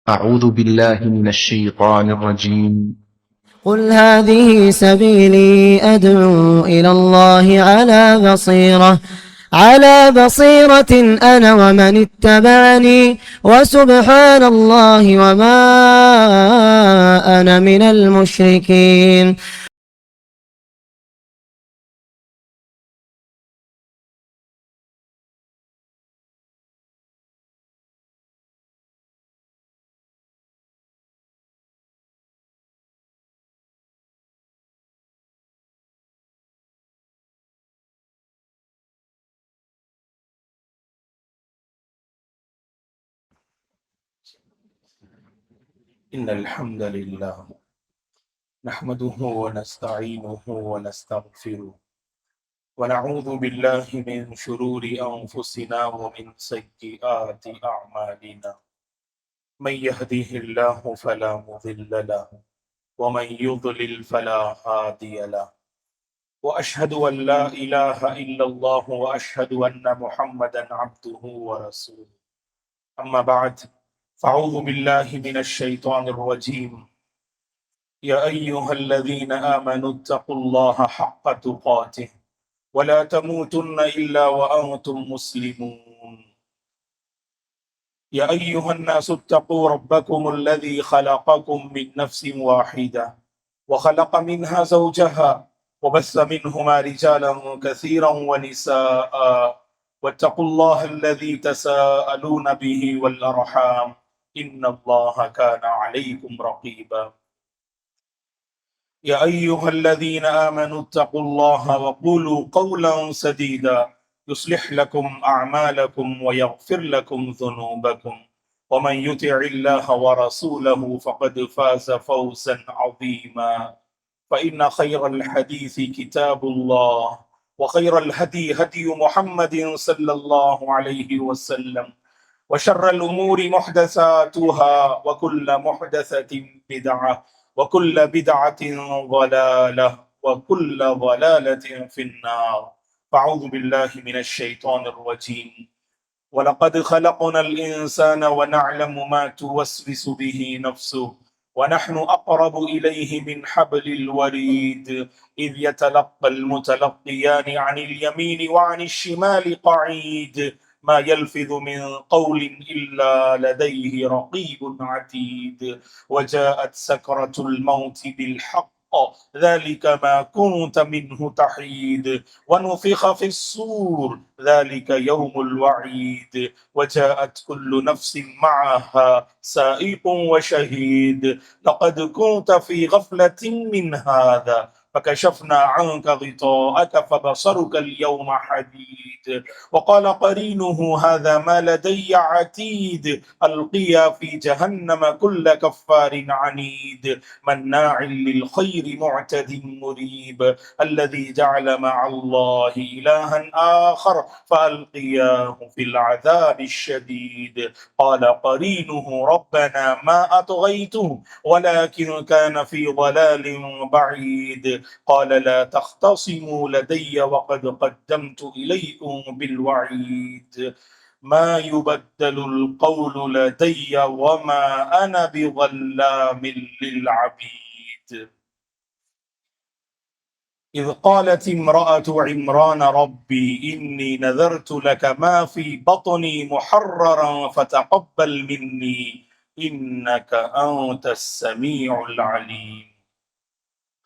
أعوذ بالله من الشيطان الرجيم. قل هذه سبيلي أدعو إلى الله على بصيرة أنا ومن اتبعني وسبحان الله وما أنا من المشركين. إن الحمد لله نحمده ونستعينه ونستغفره ونعوذ بالله من شرور أنفسنا ومن سيئات أعمالنا. من يهده الله فلا مضل له ومن يضلل فلا هادي له. وأشهد أن لا إله إلا الله وأشهد أن محمدا عبده ورسوله. أما بعد، فأعوذ بالله من الشيطان الرجيم. يا أيها الذين آمنوا اتقوا الله حق تقاته ولا تموتن إلا وأنتم مسلمون. يا أيها الناس اتقوا ربكم الذي خلقكم من نفس واحدة وخلق منها زوجها وبث منهما رجالا كثيرا ونساء واتقوا الله الذي تساءلون به والأرحام إن الله كان عليكم رقيبا. يا أيها الذين آمنوا اتقوا الله وقولوا قولا سديدا يصلح لكم أعمالكم ويغفر لكم ذنوبكم ومن يطع الله ورسوله فقد فاز فوزا عظيما. فإن خير الحديث كتاب الله وخير الهدي هدي محمد صلى الله عليه وسلم وشر الأمور محدثاتها وكل محدثة بدعة وكل بدعة ضلالة وكل ضلالة في النار. فأعوذ بالله من الشيطان الرجيم. ولقد خلقنا الإنسان ونعلم ما توسوس به نفسه ونحن أقرب إليه من حبل الوريد إذ يتلقى المتلقيان عن اليمين وعن الشمال قعيد ما يلفظ من قول إلا لديه رقيب عتيد. وجاءت سكرة الموت بالحق ذلك ما كنت منه تحيد ونفخ في الصور ذلك يوم الوعيد. وجاءت كل نفس معها سائق وشهيد لقد كنت في غفلة من هذا فكشفنا عنك غطاءك فبصرك اليوم حديد. وقال قرينه هذا ما لدي عتيد ألقيا في جهنم كل كفار عنيد مناع للخير معتد مريب الذي جعل مع الله إلها آخر فألقياه في العذاب الشديد. قال قرينه ربنا ما أطغيته ولكن كان في ضلال بعيد. قال لا تختصموا لدي وقد قدمت إليكم بالوعيد. ما يبدل القول لدي وما أنا بظلام للعبيد. إذ قالت امرأة عمران ربي إني نذرت لك ما في بطني محررا فتقبل مني إنك أنت السميع العليم.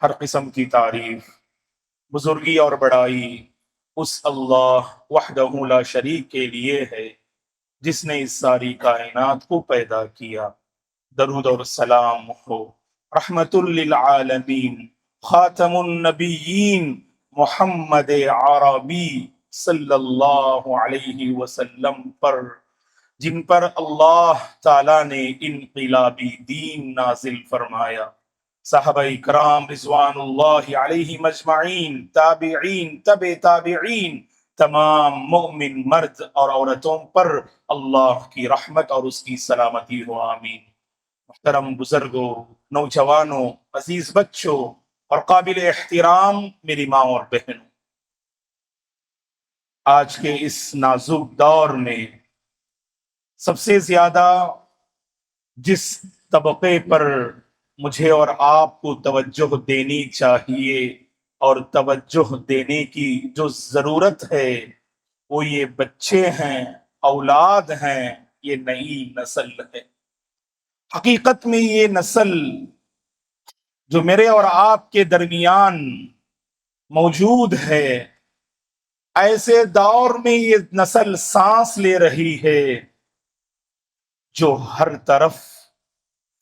ہر قسم کی تعریف، بزرگی اور بڑائی اس اللہ وحدہ لا شریک کے لیے ہے جس نے اس ساری کائنات کو پیدا کیا۔ درود اور سلام ہو رحمت للعالمین خاتم النبیین محمد عربی صلی اللہ علیہ وسلم پر، جن پر اللہ تعالیٰ نے انقلابی دین نازل فرمایا۔ صحابہ اکرام رضوان اللہ علیہ مجمعین، تابعین، تابعین، تمام مومن مرد اور عورتوں پر اللہ کی رحمت اور اس کی سلامتی ہو، آمین۔ محترم بزرگوں، نوجوانوں، عزیز بچوں اور قابل احترام میری ماں اور بہنوں، آج کے اس نازک دور میں سب سے زیادہ جس طبقے پر مجھے اور آپ کو توجہ دینی چاہیے اور توجہ دینے کی جو ضرورت ہے وہ یہ بچے ہیں، اولاد ہیں، یہ نئی نسل ہے۔ حقیقت میں یہ نسل جو میرے اور آپ کے درمیان موجود ہے، ایسے دور میں یہ نسل سانس لے رہی ہے جو ہر طرف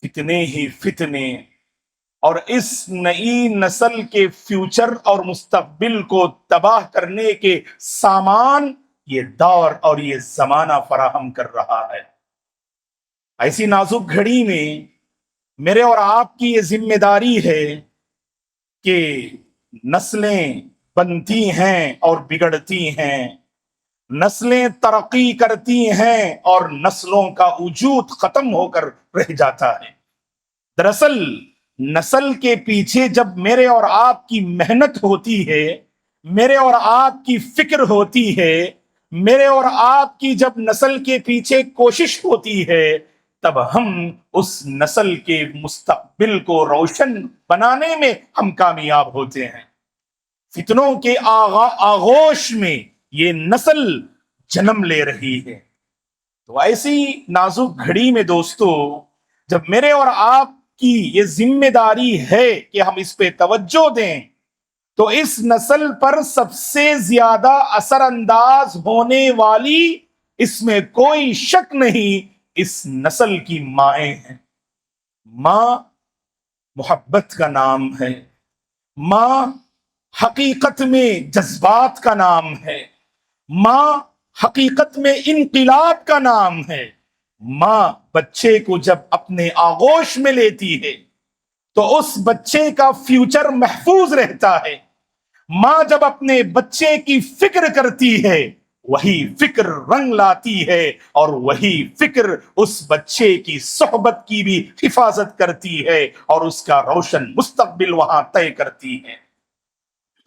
فتنے ہی فتنے، اور اس نئی نسل کے فیوچر اور مستقبل کو تباہ کرنے کے سامان یہ دور اور یہ زمانہ فراہم کر رہا ہے۔ ایسی نازک گھڑی میں میرے اور آپ کی یہ ذمہ داری ہے کہ نسلیں بنتی ہیں اور بگڑتی ہیں، نسلیں ترقی کرتی ہیں اور نسلوں کا وجود ختم ہو کر رہ جاتا ہے۔ دراصل نسل کے پیچھے جب میرے اور آپ کی محنت ہوتی ہے، میرے اور آپ کی فکر ہوتی ہے، میرے اور آپ کی جب نسل کے پیچھے کوشش ہوتی ہے، تب ہم اس نسل کے مستقبل کو روشن بنانے میں ہم کامیاب ہوتے ہیں۔ فتنوں کے آغوش میں یہ نسل جنم لے رہی ہے۔ تو ایسی نازک گھڑی میں دوستو، جب میرے اور آپ کی یہ ذمہ داری ہے کہ ہم اس پہ توجہ دیں، تو اس نسل پر سب سے زیادہ اثر انداز ہونے والی، اس میں کوئی شک نہیں، اس نسل کی مائیں ہیں۔ ماں محبت کا نام ہے، ماں حقیقت میں جذبات کا نام ہے، ماں حقیقت میں انقلاب کا نام ہے۔ ماں بچے کو جب اپنے آغوش میں لیتی ہے تو اس بچے کا فیوچر محفوظ رہتا ہے۔ ماں جب اپنے بچے کی فکر کرتی ہے، وہی فکر رنگ لاتی ہے، اور وہی فکر اس بچے کی صحبت کی بھی حفاظت کرتی ہے اور اس کا روشن مستقبل وہاں طے کرتی ہے۔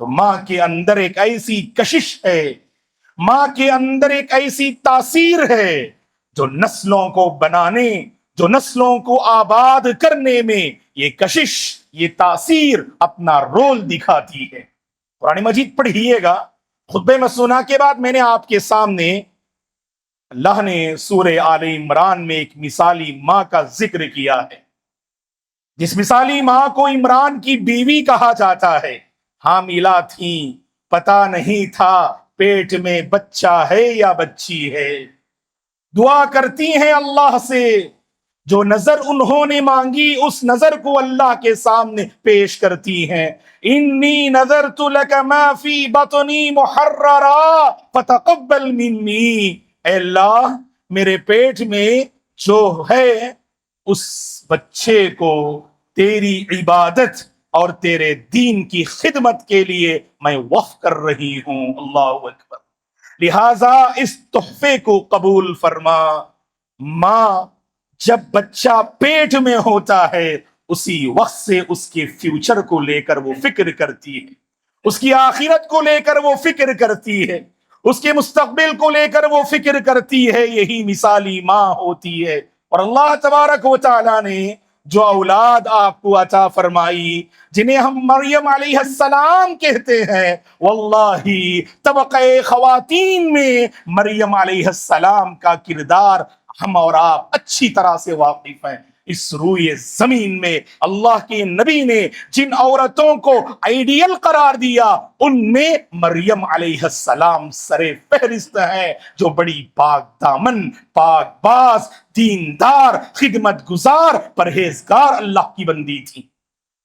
تو ماں کے اندر ایک ایسی کشش ہے، ماں کے اندر ایک ایسی تاثیر ہے جو نسلوں کو بنانے، جو نسلوں کو آباد کرنے میں یہ کشش، یہ تاثیر اپنا رول دکھاتی ہے۔ قرآن مجید پڑھیے گا۔ خطبہ مسنونہ کے بعد میں نے آپ کے سامنے اللہ نے سورہ آل عمران میں ایک مثالی ماں کا ذکر کیا ہے، جس مثالی ماں کو عمران کی بیوی کہا جاتا ہے۔ حاملہ تھیں، پتہ نہیں تھا پیٹ میں بچہ ہے یا بچی ہے، دعا کرتی ہیں اللہ سے، جو نظر انہوں نے مانگی اس نظر کو اللہ کے سامنے پیش کرتی ہیں۔ انی نذرت لک ما فی بطنی محررا فتقبل منی، اے اللہ میرے پیٹ میں جو ہے اس بچے کو تیری عبادت اور تیرے دین کی خدمت کے لیے میں وقف کر رہی ہوں۔ اللہ اکبر۔ لہذا اس تحفے کو قبول فرما۔ ماں جب بچہ پیٹ میں ہوتا ہے، اسی وقت سے اس کے فیوچر کو لے کر وہ فکر کرتی ہے، اس کی آخرت کو لے کر وہ فکر کرتی ہے، اس کے مستقبل کو لے کر وہ فکر کرتی ہے۔ یہی مثالی ماں ہوتی ہے۔ اور اللہ تبارک و تعالیٰ نے جو اولاد آپ کو عطا فرمائی، جنہیں ہم مریم علیہ السلام کہتے ہیں، واللہ طبقہ خواتین میں مریم علیہ السلام کا کردار ہم اور آپ اچھی طرح سے واقف ہیں۔ اس روئے زمین میں اللہ کے نبی نے جن عورتوں کو آئیڈیل قرار دیا، ان میں مریم علیہ السلام سر فہرست ہیں، جو بڑی پاک دامن، پاک باز، دیندار، خدمت گزار، پرہیزگار اللہ کی بندی تھی۔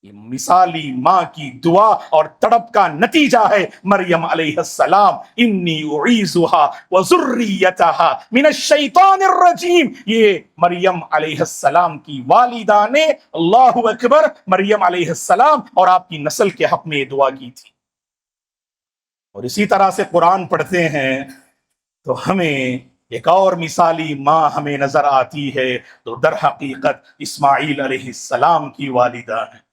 یہ مثالی ماں کی دعا اور تڑپ کا نتیجہ ہے مریم علیہ السلام۔ انی اعیذها وذریتها من الشیطان الرجیم، یہ مریم علیہ السلام کی والدہ نے، اللہ اکبر، مریم علیہ السلام اور آپ کی نسل کے حق میں دعا کی تھی۔ اور اسی طرح سے قرآن پڑھتے ہیں تو ہمیں ایک اور مثالی ماں ہمیں نظر آتی ہے، تو در حقیقت اسماعیل علیہ السلام کی والدہ ہے۔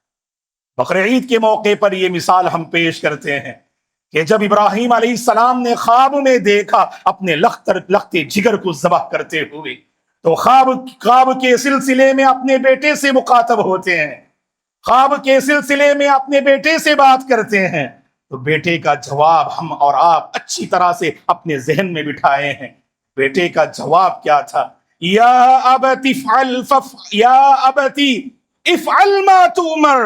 بقرعید کے موقع پر یہ مثال ہم پیش کرتے ہیں کہ جب ابراہیم علیہ السلام نے خواب میں دیکھا اپنے لخت جگر کو ذبح کرتے ہوئے، تو خواب کے سلسلے میں اپنے بیٹے سے مخاطب ہوتے ہیں، خواب کے سلسلے میں اپنے بیٹے سے بات کرتے ہیں، تو بیٹے کا جواب ہم اور آپ اچھی طرح سے اپنے ذہن میں بٹھائے ہیں۔ بیٹے کا جواب کیا تھا؟ یا ابت افعل ما تؤمر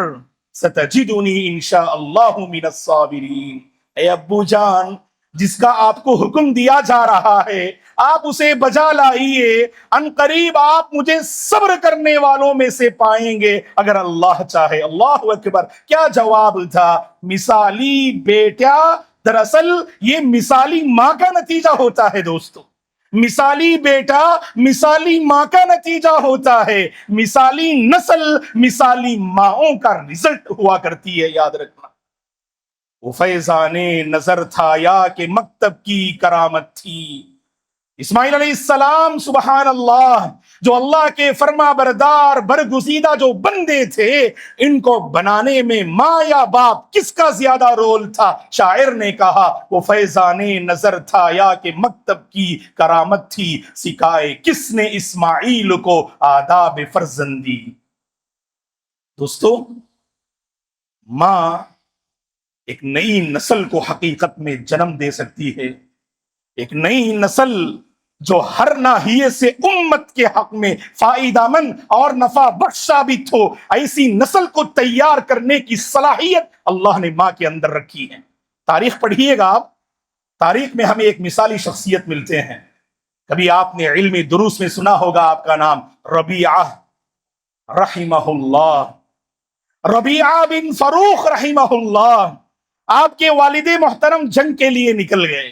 ستجدنی انشاء اللہ من الصابرین۔ اے ابو جان، جس کا آپ کو حکم دیا جا رہا ہے آپ اسے بجا لائیے، ان قریب آپ مجھے صبر کرنے والوں میں سے پائیں گے اگر اللہ چاہے۔ اللہ اکبر! کیا جواب تھا! مثالی بیٹا، دراصل یہ مثالی ماں کا نتیجہ ہوتا ہے دوستو، مثالی بیٹا مثالی ماں کا نتیجہ ہوتا ہے، مثالی نسل مثالی ماؤں کا رزلٹ ہوا کرتی ہے، یاد رکھنا۔ وہ فیضان نظر تھا یا کہ مکتب کی کرامت تھی۔ اسماعیل علیہ السلام، سبحان اللہ، جو اللہ کے فرما بردار برگزیدہ جو بندے تھے، ان کو بنانے میں ماں یا باپ کس کا زیادہ رول تھا؟ شاعر نے کہا وہ فیضان نظر تھا یا کہ مکتب کی کرامت تھی، سکھائے کس نے اسماعیل کو آداب فرزندی۔ دوستو، ماں ایک نئی نسل کو حقیقت میں جنم دے سکتی ہے، ایک نئی نسل جو ہر ناحیے سے امت کے حق میں فائدہ مند اور نفع بخش ثابت ہو، ایسی نسل کو تیار کرنے کی صلاحیت اللہ نے ماں کے اندر رکھی ہے۔ تاریخ پڑھیے گا آپ، تاریخ میں ہمیں ایک مثالی شخصیت ملتے ہیں۔ کبھی آپ نے علمی دروس میں سنا ہوگا آپ کا نام ربیعہ رحمہ اللہ، ربیعہ بن فروخ رحمہ اللہ۔ آپ کے والد محترم جنگ کے لیے نکل گئے،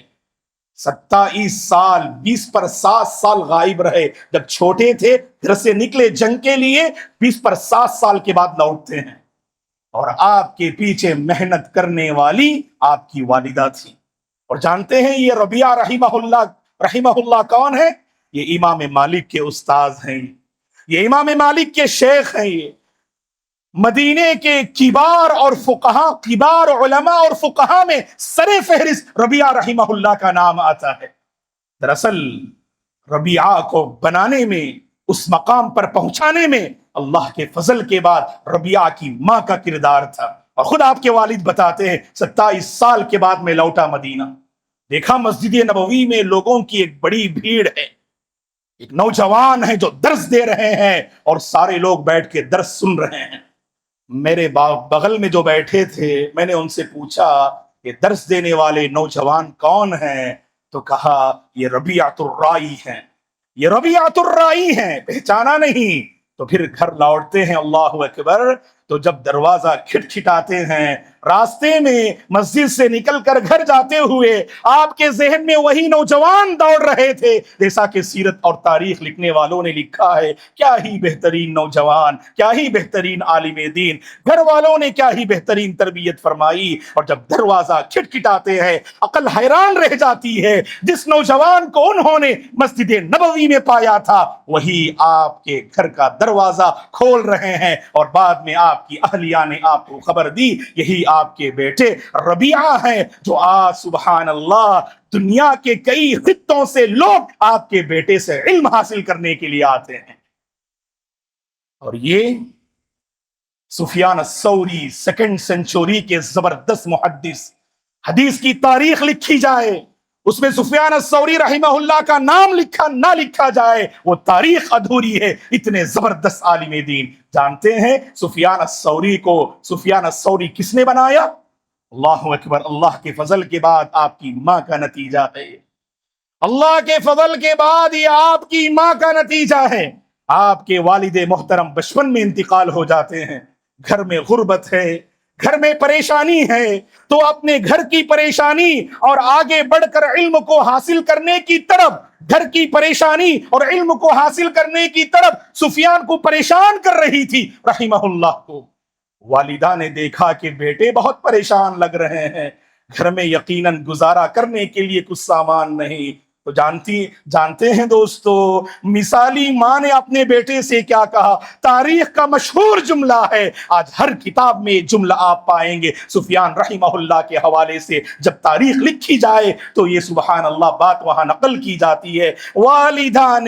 27 سال 20 سال غائب رہے۔ جب چھوٹے تھے گھر سے نکلے جنگ کے لیے، 20 سال کے بعد لوٹتے ہیں، اور آپ کے پیچھے محنت کرنے والی آپ کی والدہ تھی۔ اور جانتے ہیں یہ ربیعہ رحمہ اللہ کون ہے؟ یہ امام مالک کے استاذ ہیں، یہ امام مالک کے شیخ ہیں، یہ مدینے کے کبار اور فقہا، کبار علماء اور فقہا میں سر فہرست ربیعہ رحمہ اللہ کا نام آتا ہے۔ دراصل ربیعہ کو بنانے میں، اس مقام پر پہنچانے میں اللہ کے فضل کے بعد ربیعہ کی ماں کا کردار تھا۔ اور خود آپ کے والد بتاتے ہیں 27 سال کے بعد میں لوٹا مدینہ، دیکھا مسجد نبوی میں لوگوں کی ایک بڑی بھیڑ ہے، ایک نوجوان ہے جو درس دے رہے ہیں اور سارے لوگ بیٹھ کے درس سن رہے ہیں۔ میرے بغل میں جو بیٹھے تھے، میں نے ان سے پوچھا کہ درس دینے والے نوجوان کون ہیں؟ تو کہا یہ ربیعۃ الرائی ہیں، یہ ربیعۃ الرائی ہیں، پہچانا نہیں؟ تو پھر گھر لوٹتے ہیں، اللہ اکبر، تو جب دروازہ کھٹکھٹاتے ہیں، راستے میں مسجد سے نکل کر گھر جاتے ہوئے آپ کے ذہن میں وہی نوجوان دوڑ رہے تھے، جیسا کہ سیرت اور تاریخ لکھنے والوں نے لکھا ہے۔ کیا ہی بہترین نوجوان، کیا ہی بہترین عالم دین، گھر والوں نے کیا ہی بہترین تربیت فرمائی۔ اور جب دروازہ کھٹکھٹاتے ہیں، عقل حیران رہ جاتی ہے، جس نوجوان کو انہوں نے مسجد نبوی میں پایا تھا وہی آپ کے گھر کا دروازہ کھول رہے ہیں، اور بعد میں آپ کی اہلیہ نے آپ کو خبر دی یہی آپ کے بیٹے ربیعہ ہیں، جو آج سبحان اللہ دنیا کے کئی خطوں سے لوگ آپ کے بیٹے سے علم حاصل کرنے کے لیے آتے ہیں۔ اور یہ سفیان الثوری 2nd سینچوری کے زبردست محدث، حدیث کی تاریخ لکھی جائے اس میں سفیان الثوری رحمہ اللہ کا نام نہ لکھا جائے وہ تاریخ ادھوری ہے، اتنے زبردست عالم دین۔ جانتے ہیں سفیان الثوری کس نے بنایا؟ اللہ اکبر! اللہ کے فضل کے بعد آپ کی ماں کا نتیجہ ہے، اللہ کے فضل کے بعد یہ آپ کی ماں کا نتیجہ ہے۔ آپ کے والد محترم بچپن میں انتقال ہو جاتے ہیں، گھر میں غربت ہے، گھر میں پریشانی ہے، تو اپنے گھر کی پریشانی اور آگے بڑھ کر علم کو حاصل کرنے کی طرف، گھر کی پریشانی اور علم کو حاصل کرنے کی طرف سفیان کو پریشان کر رہی تھی رحمہ اللہ کو۔ والدہ نے دیکھا کہ بیٹے بہت پریشان لگ رہے ہیں، گھر میں یقیناً گزارا کرنے کے لیے کچھ سامان نہیں، تو جانتے ہیں دوستو، مثالی ماں نے اپنے بیٹے سے کیا کہا؟ تاریخ کا مشہور جملہ ہے، آج ہر کتاب میں یہ جملہ آپ پائیں گے سفیان رحمہ اللہ کے حوالے سے جب تاریخ لکھی جائے تو یہ سبحان اللہ بات وہاں نقل کی جاتی ہے۔ والدہ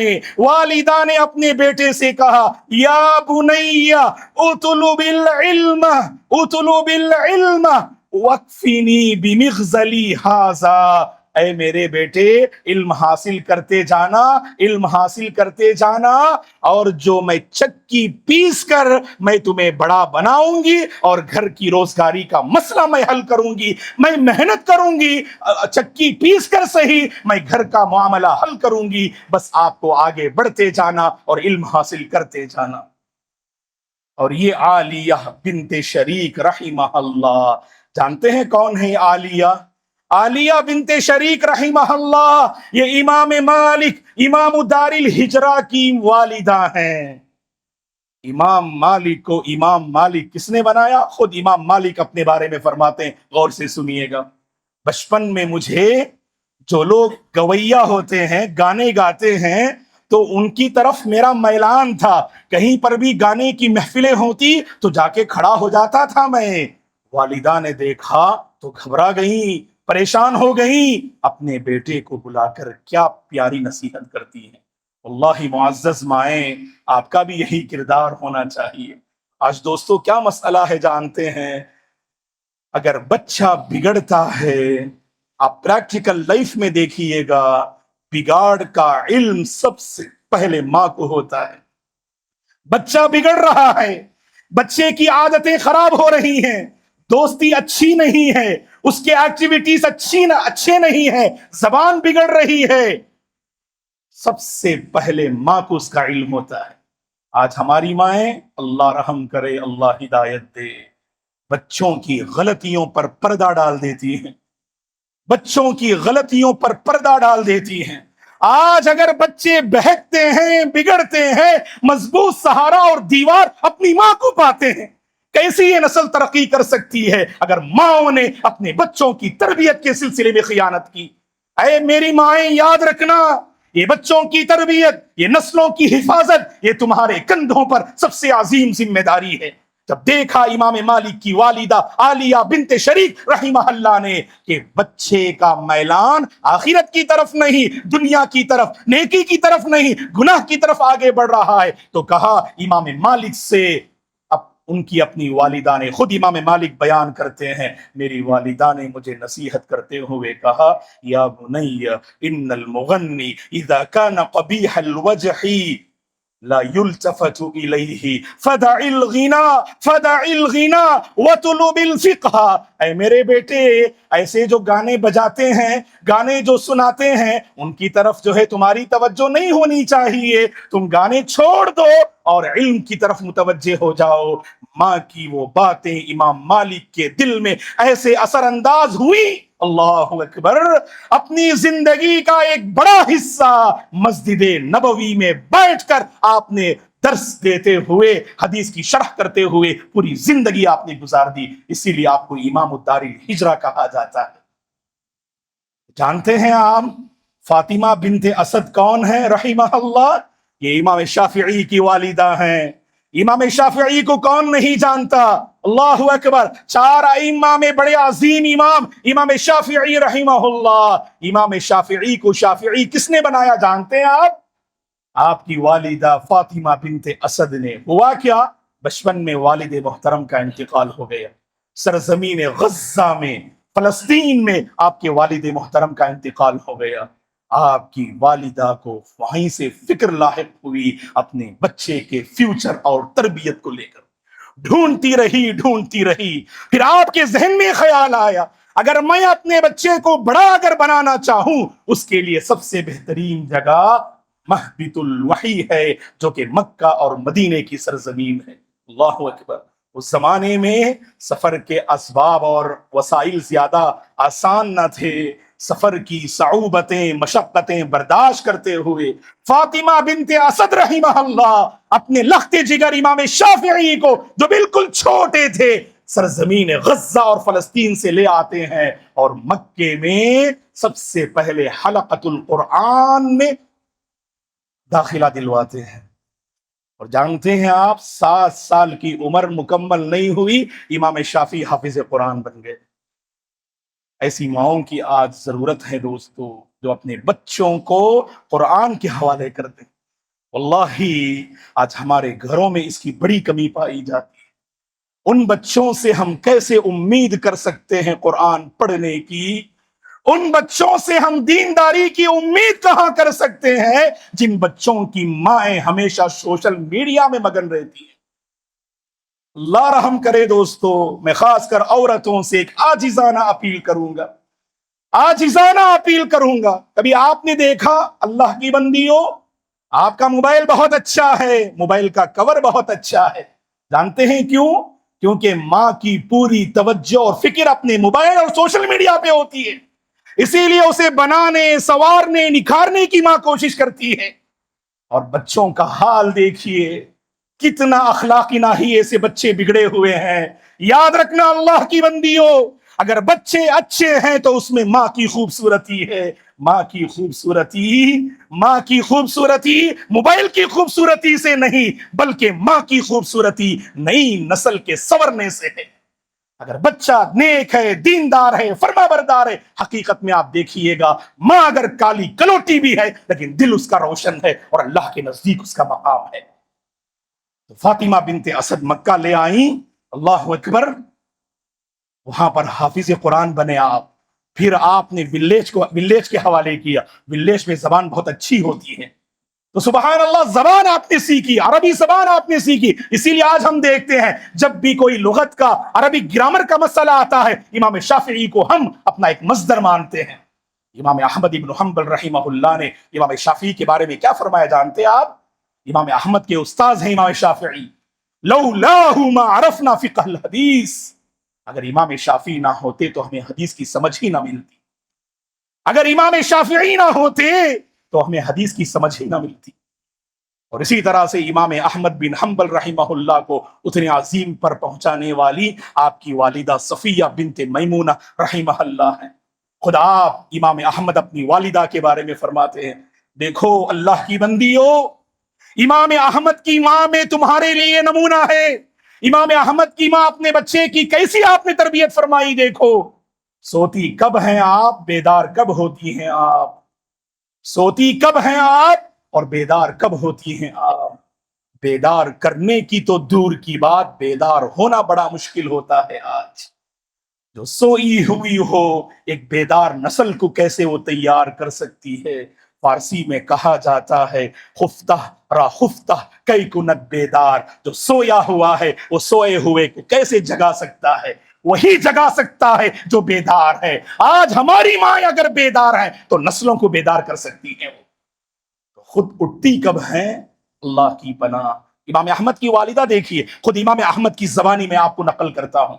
نے اپنے بیٹے سے کہا یا بنی اتلو بالعلم وکفنی بمغزلی ھذا، اے میرے بیٹے علم حاصل کرتے جانا اور جو میں چکی پیس کر میں تمہیں بڑا بناؤں گی اور گھر کی روزگاری کا مسئلہ میں حل کروں گی، میں محنت کروں گی، چکی پیس کر صحیح میں گھر کا معاملہ حل کروں گی، بس آپ کو آگے بڑھتے جانا اور علم حاصل کرتے جانا۔ اور یہ عالیہ بنت شریک رحمہ اللہ، جانتے ہیں کون ہے عالیہ بنت شریک رحمہ اللہ؟ یہ امام مالک امام دار الہجرہ کی والدہ ہیں۔ امام مالک کو امام مالک کس نے بنایا؟ خود امام مالک اپنے بارے میں فرماتے ہیں، غور سے سنیے گا۔ بچپن میں مجھے جو لوگ گویہ ہوتے ہیں، گانے گاتے ہیں، تو ان کی طرف میرا میلان تھا، کہیں پر بھی گانے کی محفلیں ہوتی تو جا کے کھڑا ہو جاتا تھا میں۔ والدہ نے دیکھا تو گھبرا گئیں، پریشان ہو گئیں، اپنے بیٹے کو بلا کر کیا پیاری نصیحت کرتی ہیں۔ اللہ معزز مائیں، آپ کا بھی یہی کردار ہونا چاہیے۔ آج دوستو کیا مسئلہ ہے جانتے ہیں؟ اگر بچہ بگڑتا ہے، آپ پریکٹیکل لائف میں دیکھیے گا، بگاڑ کا علم سب سے پہلے ماں کو ہوتا ہے۔ بچہ بگڑ رہا ہے، بچے کی عادتیں خراب ہو رہی ہیں، دوستی اچھی نہیں ہے، اس کے ایکٹیویٹیز اچھے نہیں ہیں، زبان بگڑ رہی ہے، سب سے پہلے ماں کو اس کا علم ہوتا ہے۔ آج ہماری مائیں، اللہ رحم کرے، اللہ ہدایت دے، بچوں کی غلطیوں پر پردہ ڈال دیتی ہیں، بچوں کی غلطیوں پر پردہ ڈال دیتی ہیں۔ آج اگر بچے بہکتے ہیں، بگڑتے ہیں، مضبوط سہارا اور دیوار اپنی ماں کو پاتے ہیں۔ کیسی یہ نسل ترقی کر سکتی ہے اگر ماں نے اپنے بچوں کی تربیت کے سلسلے میں خیانت کی؟ اے میری مائیں، یاد رکھنا، یہ بچوں کی تربیت، یہ نسلوں کی حفاظت، یہ تمہارے کندھوں پر سب سے عظیم ذمہ داری ہے۔ جب دیکھا امام مالک کی والدہ عالیہ بنت شریک رحمہ اللہ نے کہ بچے کا میلان آخرت کی طرف نہیں، دنیا کی طرف، نیکی کی طرف نہیں، گناہ کی طرف آگے بڑھ رہا ہے، تو کہا امام مالک سے، ان کی اپنی والدہ نے، خود امام مالک بیان کرتے ہیں، میری والدہ نے مجھے نصیحت کرتے ہوئے کہا یا بنی ان المغنی اذا کان قبیح الوجہ لا یلتفت الیہ فدع الغنا وطلب الفقہ، اے میرے بیٹے، ایسے جو گانے بجاتے ہیں، گانے جو سناتے ہیں، ان کی طرف جو ہے تمہاری توجہ نہیں ہونی چاہیے، تم گانے چھوڑ دو اور علم کی طرف متوجہ ہو جاؤ۔ ماں کی وہ باتیں امام مالک کے دل میں ایسے اثر انداز ہوئی، اللہ اکبر، اپنی زندگی کا ایک بڑا حصہ مسجد نبوی میں بیٹھ کر آپ نے درس دیتے ہوئے، حدیث کی شرح کرتے ہوئے پوری زندگی آپ نے گزار دی۔ اسی لیے آپ کو امام الدار الہجرہ کہا جاتا ہے۔ جانتے ہیں آپ فاطمہ بنت اسد کون ہے رحمہ اللہ؟ یہ امام شافعی کی والدہ ہیں۔ امام شافعی کو کون نہیں جانتا؟ اللہ اکبر، چار ائمہ میں بڑے عظیم امام شافعی رحمہ اللہ۔ امام شافعی کو شافعی کس نے بنایا جانتے ہیں آپ کی والدہ فاطمہ بنت اسد نے۔ ہوا کیا؟ بچپن میں والد محترم کا انتقال ہو گیا، سرزمین غزہ میں، فلسطین میں آپ کے والد محترم کا انتقال ہو گیا۔ آپ کی والدہ کو وہیں سے فکر لاحق ہوئی اپنے بچے کے فیوچر اور تربیت کو لے کر، ڈھونڈتی رہی، پھر آپ کے ذہن میں خیال آیا اگر میں اپنے بچے کو بڑا اگر بنانا چاہوں، اس کے لیے سب سے بہترین جگہ مہبط الوحی ہے، جو کہ مکہ اور مدینے کی سرزمین ہے۔ اللہ اکبر، اس زمانے میں سفر کے اسباب اور وسائل زیادہ آسان نہ تھے، سفر کی صعوبتیں، مشقتیں برداشت کرتے ہوئے فاطمہ بنت اسد رحمہ اللہ اپنے لخت جگر امام شافعی کو، جو بالکل چھوٹے تھے، سرزمین غزہ اور فلسطین سے لے آتے ہیں اور مکے میں سب سے پہلے حلقۃ القرآن میں داخلہ دلواتے ہیں. اور جانتے ہیں آپ 7 سال کی عمر مکمل نہیں ہوئی امام شافعی حافظ قرآن بن گئے. ایسی ماؤں کی آج ضرورت ہے دوستو جو اپنے بچوں کو قرآن کے حوالے کر دیں. واللہ آج ہمارے گھروں میں اس کی بڑی کمی پائی جاتی ہے. ان بچوں سے ہم کیسے امید کر سکتے ہیں قرآن پڑھنے کی؟ ان بچوں سے ہم دینداری کی امید کہاں کر سکتے ہیں جن بچوں کی مائیں ہمیشہ سوشل میڈیا میں مگن رہتی ہیں؟ اللہ رحم کرے دوستو. میں خاص کر عورتوں سے ایک عاجزانہ اپیل کروں گا. کبھی آپ نے دیکھا اللہ کی بندیوں، آپ کا موبائل بہت اچھا ہے، موبائل کا کور بہت اچھا ہے. جانتے ہیں کیوں؟ کیونکہ ماں کی پوری توجہ اور فکر اپنے موبائل اور سوشل میڈیا پہ ہوتی ہے. اسی لیے اسے بنانے، سنوارنے، نکھارنے کی ماں کوشش کرتی ہے. اور بچوں کا حال دیکھیے، کتنا اخلاقی ناحیے سے بچے بگڑے ہوئے ہیں. یاد رکھنا اللہ کی بندیوں، اگر بچے اچھے ہیں تو اس میں ماں کی خوبصورتی ہے. ماں کی خوبصورتی موبائل کی خوبصورتی سے نہیں بلکہ ماں کی خوبصورتی نئی نسل کے سنورنے سے ہے. اگر بچہ نیک ہے، دیندار ہے، فرما بردار ہے، حقیقت میں آپ دیکھیے گا ماں اگر کالی کلوٹی بھی ہے لیکن دل اس کا روشن ہے اور اللہ کے نزدیک اس کا مقام ہے. تو فاطمہ بنت اسد مکہ لے آئیں، اللہ اکبر، وہاں پر حافظ قرآن بنے آپ. پھر آپ نے ولیج کے حوالے کیا. ولیج میں زبان بہت اچھی ہوتی ہے تو سبحان اللہ زبان آپ نے سیکھی، عربی زبان آپ نے سیکھی. اسی لیے آج ہم دیکھتے ہیں جب بھی کوئی لغت کا، عربی گرامر کا مسئلہ آتا ہے امام شافعی کو ہم اپنا ایک مصدر مانتے ہیں. امام احمد ابن حنبل رحمہ اللہ نے امام شافعی کے بارے میں کیا فرمایا جانتے ہیں آپ؟ امام احمد کے استاذ ہیں امام شافعی. لولاہ ما عرفنا فقہ الحدیث، اگر امام شافعی نہ ہوتے تو ہمیں حدیث کی سمجھ ہی نہ ملتی. اگر امام شافعی نہ ہوتے تو ہمیں حدیث کی سمجھ ہی نہ ملتی. اور اسی طرح سے امام احمد بن حنبل رحمہ اللہ کو اتنے عظیم پر پہنچانے والی آپ کی والدہ صفیہ بنت میمونہ رحمہ اللہ ہیں. خود آپ امام احمد اپنی والدہ کے بارے میں فرماتے ہیں، دیکھو اللہ کی بندیوں، امام احمد کی ماں میں تمہارے لیے نمونہ ہے. امام احمد کی ماں اپنے بچے کی کیسی آپ نے تربیت فرمائی. دیکھو سوتی کب ہیں آپ، بیدار کب ہوتی ہیں آپ. سوتی کب ہیں آپ اور بیدار کب ہوتی ہیں آپ. بیدار کرنے کی تو دور کی بات، بیدار ہونا بڑا مشکل ہوتا ہے. آج جو سوئی ہوئی ہو ایک بیدار نسل کو کیسے وہ تیار کر سکتی ہے. فارسی میں کہا جاتا ہے خفتہ را خفتہ کئی کنت بیدار، جو سویا ہوا ہے وہ سوئے ہوئے کو کیسے جگا سکتا ہے. وہی جگا سکتا ہے جو بیدار ہے. آج ہماری ماں اگر بیدار ہے تو نسلوں کو بیدار کر سکتی ہیں. وہ خود اٹھتی کب ہیں، اللہ کی پناہ. امام احمد کی والدہ دیکھیے، خود امام احمد کی زبانی میں آپ کو نقل کرتا ہوں.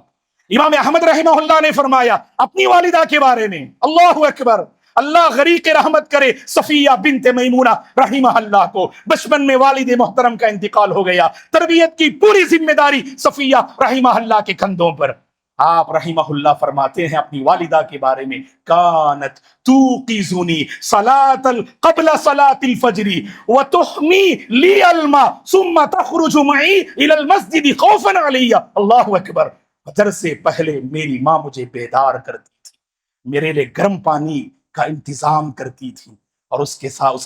امام احمد رحمہ اللہ نے فرمایا اپنی والدہ کے بارے میں، اللہ اکبر، اللہ غریق رحمت کرے صفیہ بنت میمونہ رحمہ اللہ کو. بچپن میں والد محترم کا انتقال ہو گیا، تربیت کی پوری ذمہ داری صفیہ رحمہ اللہ کے کندھوں پر. آپ رحمہ اللہ فرماتے ہیں اپنی والدہ کے بارے میں، کانت توقظنی صلاۃ قبل صلاۃ الفجر وتحمی لی الماء ثم تخرج معی الی المسجد خوفا علی. اللہ اکبر، فجر سے پہلے میری ماں مجھے بیدار کرتی تھی، میرے لیے گرم پانی کا انتظام کرتی تھی، اور اس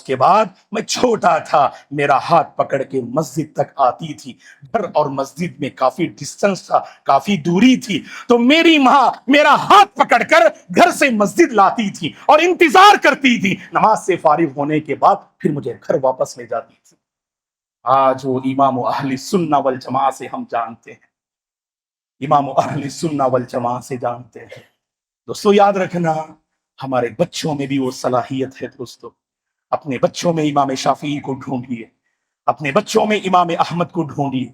کے بعد میں چھوٹا تھا، میرا ہاتھ پکڑ کے مسجد تک آتی تھی. گھر اور مسجد میں کافی ڈسٹنس تھا، کافی دوری تھی، تو میری ماں میرا ہاتھ پکڑ کر گھر سے مسجد لاتی تھی اور انتظار کرتی تھی. نماز سے فارغ ہونے کے بعد پھر مجھے گھر واپس لے جاتی تھی. آج وہ امام اہل سنہ والجماعہ سے ہم جانتے ہیں، امام اہل سنہ والجماعہ سے جانتے ہیں. دوستو یاد رکھنا ہمارے بچوں میں بھی وہ صلاحیت ہے. دوستو اپنے بچوں میں امام شافعی کو ڈھونڈیے، اپنے بچوں میں امام احمد کو ڈھونڈیے،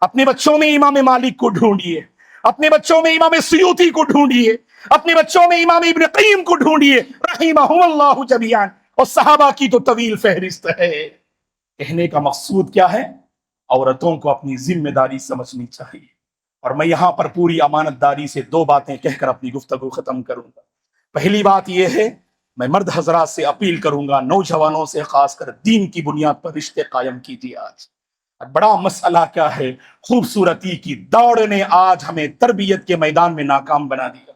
اپنے بچوں میں امام مالک کو ڈھونڈیے، اپنے بچوں میں امام سیوطی کو ڈھونڈیے، اپنے بچوں میں امام ابن قیم کو ڈھونڈیے رحمہم اللہ جمیعا. اور صحابہ کی تو طویل فہرست ہے. کہنے کا مقصود کیا ہے؟ عورتوں کو اپنی ذمہ داری سمجھنی چاہیے، اور میں یہاں پر پوری امانت داری سے دو باتیں کہہ کر اپنی گفتگو ختم کروں گا۔ پہلی بات یہ ہے، میں مرد حضرات سے اپیل کروں گا، نوجوانوں سے خاص کر، دین کی بنیاد پر رشتے قائم کیجیے۔ آج بڑا مسئلہ کیا ہے، خوبصورتی کی دوڑ نے آج ہمیں تربیت کے میدان میں ناکام بنا دیا۔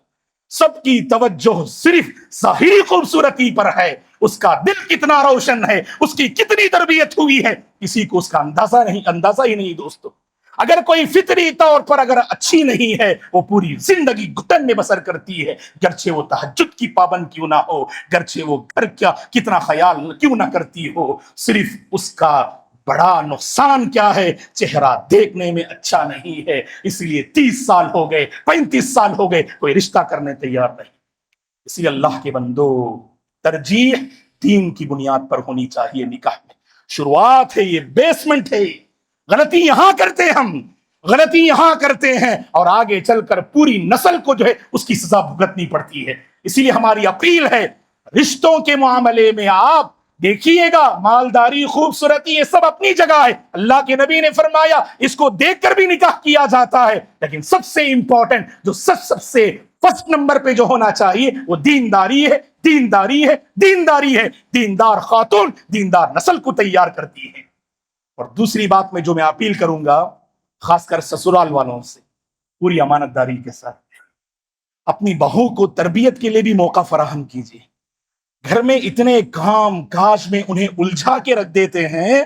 سب کی توجہ صرف ظاہری خوبصورتی پر ہے، اس کا دل کتنا روشن ہے، اس کی کتنی تربیت ہوئی ہے، کسی کو اس کا اندازہ ہی نہیں دوستو۔ اگر کوئی فطری طور پر اگر اچھی نہیں ہے، وہ پوری زندگی گھٹن میں بسر کرتی ہے، گرچہ وہ تہجد کی پابند کیوں نہ ہو، گرچہ وہ گھر کا کتنا خیال کیوں نہ کرتی ہو، صرف اس کا بڑا نقصان کیا ہے، چہرہ دیکھنے میں اچھا نہیں ہے، اس لیے 30 سال ہو گئے، 35 سال ہو گئے، کوئی رشتہ کرنے تیار نہیں۔ اس لیے اللہ کے بندو، ترجیح دین کی بنیاد پر ہونی چاہیے نکاح میں۔ شروعات ہے یہ، بیسمنٹ ہے۔ غلطی یہاں کرتے ہیں، ہم غلطی یہاں کرتے ہیں، اور آگے چل کر پوری نسل کو جو ہے اس کی سزا بھگتنی پڑتی ہے۔ اسی لیے ہماری اپیل ہے، رشتوں کے معاملے میں آپ دیکھیے گا، مالداری، خوبصورتی، یہ سب اپنی جگہ ہے، اللہ کے نبی نے فرمایا اس کو دیکھ کر بھی نکاح کیا جاتا ہے، لیکن سب سے امپورٹنٹ جو سب سے فرسٹ نمبر پہ جو ہونا چاہیے وہ دینداری ہے، دینداری ہے، دینداری ہے۔ دیندار خاتون دیندار نسل کو تیار کرتی ہے۔ اور دوسری بات میں جو میں اپیل کروں گا، خاص کر سسرال والوں سے، پوری امانت داری کے ساتھ اپنی بہو کو تربیت کے لیے بھی موقع فراہم کیجیے۔ گھر میں اتنے کام کاج میں انہیں الجھا کے رکھ دیتے ہیں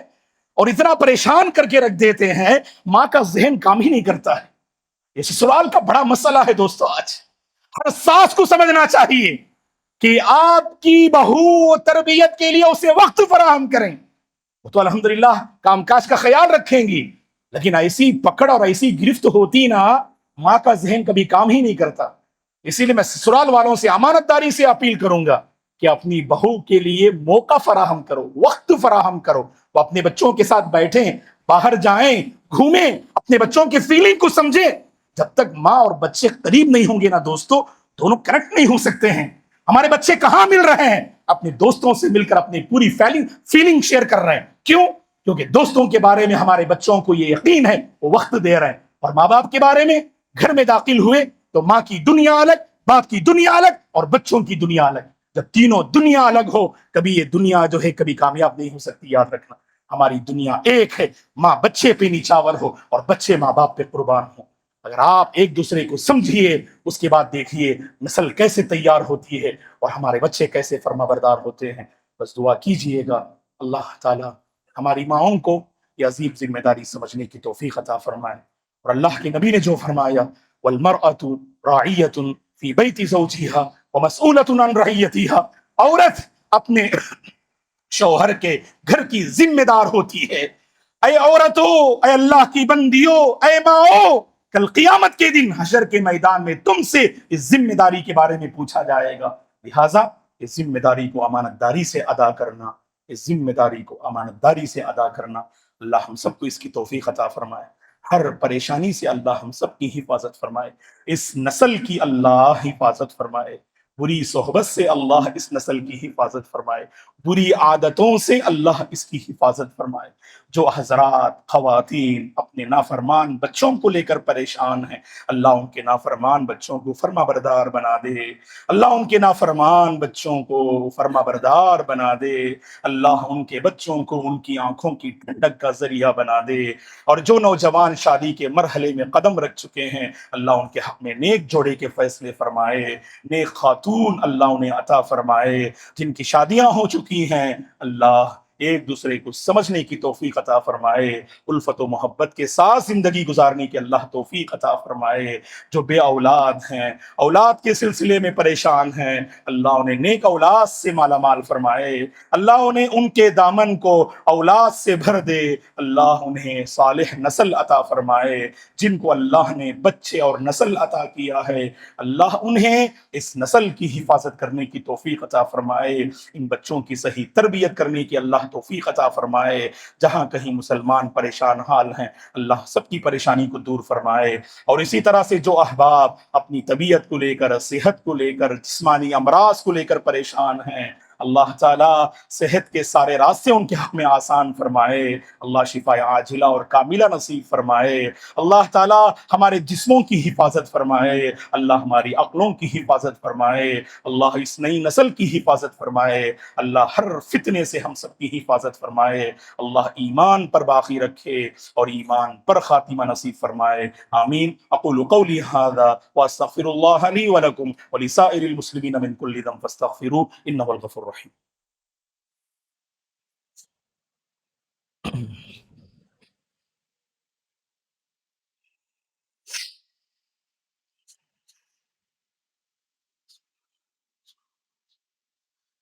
اور اتنا پریشان کر کے رکھ دیتے ہیں، ماں کا ذہن کام ہی نہیں کرتا ہے۔ یہ سسرال کا بڑا مسئلہ ہے دوستو۔ آج ہر ساس کو سمجھنا چاہیے کہ آپ کی بہو تربیت کے لیے اسے وقت فراہم کریں۔ وہ تو الحمدللہ کام کاج کا خیال رکھیں گی، لیکن ایسی پکڑ اور ایسی گرفت ہوتی نا، ماں کا ذہن کبھی کام ہی نہیں کرتا۔ اسی لیے میں سسرال والوں سے امانت داری سے اپیل کروں گا کہ اپنی بہو کے لیے موقع فراہم کرو، وقت فراہم کرو۔ وہ اپنے بچوں کے ساتھ بیٹھیں، باہر جائیں، گھومیں، اپنے بچوں کی فیلنگ کو سمجھیں۔ جب تک ماں اور بچے قریب نہیں ہوں گے نا دوستو، دونوں کنیکٹ نہیں ہو سکتے ہیں۔ ہمارے بچے کہاں مل رہے ہیں؟ اپنے دوستوں سے مل کر اپنی پوری فیلنگ شیئر کر رہے ہیں۔ کیوں؟ کیونکہ دوستوں کے بارے میں ہمارے بچوں کو یہ یقین ہے، وہ وقت دے رہے ہیں۔ اور ماں باپ کے بارے میں، گھر میں داخل ہوئے تو ماں کی دنیا الگ، باپ کی دنیا الگ، اور بچوں کی دنیا الگ۔ جب تینوں دنیا الگ ہو، کبھی یہ دنیا جو ہے کبھی کامیاب نہیں ہو سکتی۔ یاد رکھنا، ہماری دنیا ایک ہے، ماں بچے پہ نیچاور ہو اور بچے ماں باپ پہ قربان ہو۔ اگر آپ ایک دوسرے کو سمجھیے، اس کے بعد دیکھیے نسل کیسے تیار ہوتی ہے اور ہمارے بچے کیسے فرما بردار ہوتے ہیں۔ بس دعا کیجئے گا اللہ تعالی ہماری ماؤں کو یہ عظیم ذمہ داری سمجھنے کی توفیق عطا فرمائے۔ اور اللہ کے نبی نے جو فرمایا، والمرأة راعیة فی بیت زوجها ومسئولة عن رعیتها، عورت اپنے شوہر کے گھر کی ذمہ دار ہوتی ہے۔ اے عورتو، اے اللہ کی بندیو، اے ماؤ، کل قیامت کے دن حشر کے میدان میں تم سے اس ذمہ داری کے بارے میں پوچھا جائے گا۔ لہٰذا اس ذمہ داری کو امانت داری سے ادا کرنا، اس ذمہ داری کو امانت داری سے ادا کرنا، اللہ ہم سب کو اس کی توفیق عطا فرمائے۔ ہر پریشانی سے اللہ ہم سب کی حفاظت فرمائے، اس نسل کی اللہ حفاظت فرمائے، بری صحبت سے اللہ اس نسل کی حفاظت فرمائے، بری عادتوں سے اللہ اس کی حفاظت فرمائے۔ جو حضرات خواتین اپنے نافرمان بچوں کو لے کر پریشان ہیں، اللہ ان کے نافرمان بچوں کو فرما بردار بنا دے، اللہ ان کے نافرمان بچوں کو فرما بردار بنا دے، اللہ ان کے بچوں کو ان کی آنکھوں کی ٹھنڈک کا ذریعہ بنا دے۔ اور جو نوجوان شادی کے مرحلے میں قدم رکھ چکے ہیں، اللہ ان کے حق میں نیک جوڑے کے فیصلے فرمائے، نیک خاتون اللہ انہیں عطا فرمائے۔ جن کی شادیاں ہو چکی ہیں، اللہ ایک دوسرے کو سمجھنے کی توفیق عطا فرمائے، الفت و محبت کے ساتھ زندگی گزارنے کی اللہ توفیق عطا فرمائے۔ جو بے اولاد ہیں، اولاد کے سلسلے میں پریشان ہیں، اللہ انہیں نیک اولاد سے مالا مال فرمائے، اللہ انہیں ان کے دامن کو اولاد سے بھر دے، اللہ انہیں صالح نسل عطا فرمائے۔ جن کو اللہ نے بچے اور نسل عطا کیا ہے، اللہ انہیں اس نسل کی حفاظت کرنے کی توفیق عطا فرمائے، ان بچوں کی صحیح تربیت کرنے کی اللہ توفیق عطا فرمائے۔ جہاں کہیں مسلمان پریشان حال ہیں، اللہ سب کی پریشانی کو دور فرمائے۔ اور اسی طرح سے جو احباب اپنی طبیعت کو لے کر، صحت کو لے کر، جسمانی امراض کو لے کر پریشان ہیں، اللہ تعالیٰ صحت کے سارے راستے ان کے حق میں آسان فرمائے، اللہ شفا عاجلہ اور کاملہ نصیب فرمائے، اللہ تعالیٰ ہمارے جسموں کی حفاظت فرمائے، اللہ ہماری عقلوں کی حفاظت فرمائے، اللہ اس نئی نسل کی حفاظت فرمائے، اللہ ہر فتنے سے ہم سب کی حفاظت فرمائے، اللہ ایمان پر باقی رکھے اور ایمان پر خاتمہ نصیب فرمائے، آمین۔ اقول قولی ھذا واستغفر اللہ لی ولکم ولسائر المسلمین من کل ذنب فاستغفروہ انہ الغفور الرحیم۔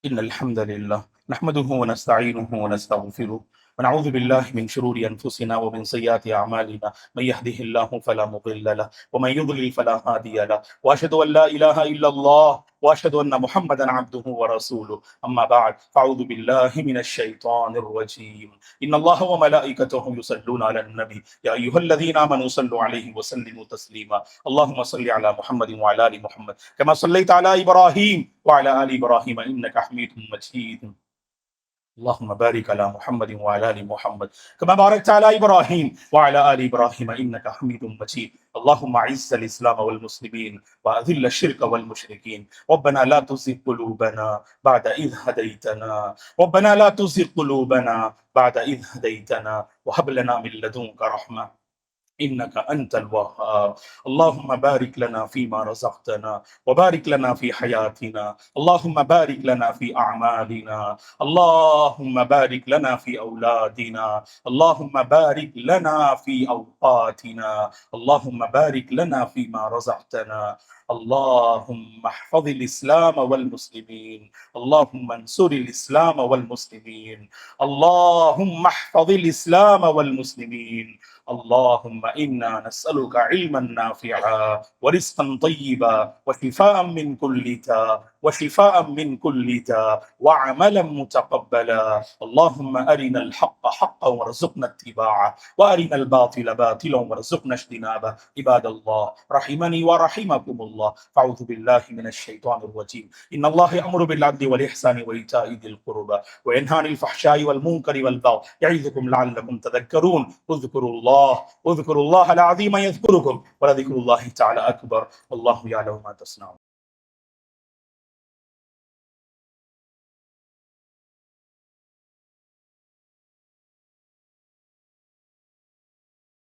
إن الحمد لله نحمده ونستعينه ونستغفره ونعوذ بالله من شرور أنفسنا ومن سيئات أعمالنا، من يهده الله فلا مضل له ومن يضلل فلا هادي له، وأشهد أن لا إله إلا الله وأشهد أن محمدا عبده ورسوله، أما بعد فأعوذ بالله من الشيطان الرجيم، إن الله وملائكته يصلون على النبي يا أيها الذين آمنوا صلوا عليه وسلموا تسليما، اللهم صل على محمد وعلى آل محمد كما صليت على إبراهيم وعلى آل إبراهيم إنك حميد مجيد، اللهم بارك على محمد وعلى آل محمد كما باركت على إبراهيم وعلى آل إبراهيم إنك حميد مجيد، اللهم أعز الإسلام والمسلمين وأذل الشرك والمشركين، ربنا لا تزغ قلوبنا بعد إذ هديتنا، ربنا لا تزغ قلوبنا بعد إذ هديتنا وهب لنا من لدنك رحمة إنك أنت الوهاب، اللهم بارك لنا فيما رزقتنا وبارك لنا في حياتنا، اللهم بارك لنا في أعمالنا، اللهم بارك لنا في أولادنا، اللهم بارك لنا في أوقاتنا، اللهم بارك لنا فيما رزقتنا، اللهم احفظ الإسلام والمسلمين، اللهم انصر الإسلام والمسلمين، اللهم احفظ الإسلام والمسلمين، اللهم إنا نسألك علما نافعا ورزقا طيبا وشفاء من كل داء وشفاء من كل داء وعملا متقبلا، اللهم أرنا الحق حقا وارزقنا اتباعه وأرنا الباطل باطلا وارزقنا اجتنابه، عباد الله رحمني ورحمكم الله، فأعوذ بالله من الشيطان الرجيم، إن الله يأمر بالعدل والإحسان وإيتاء ذي القربى وينهى عن الفحشاء والمنكر والبغي يعظكم لعلكم تذكرون، اذكروا الله العظيم يذكركم ولذكر الله تعالى أكبر، والله يعلم ما تصنعون۔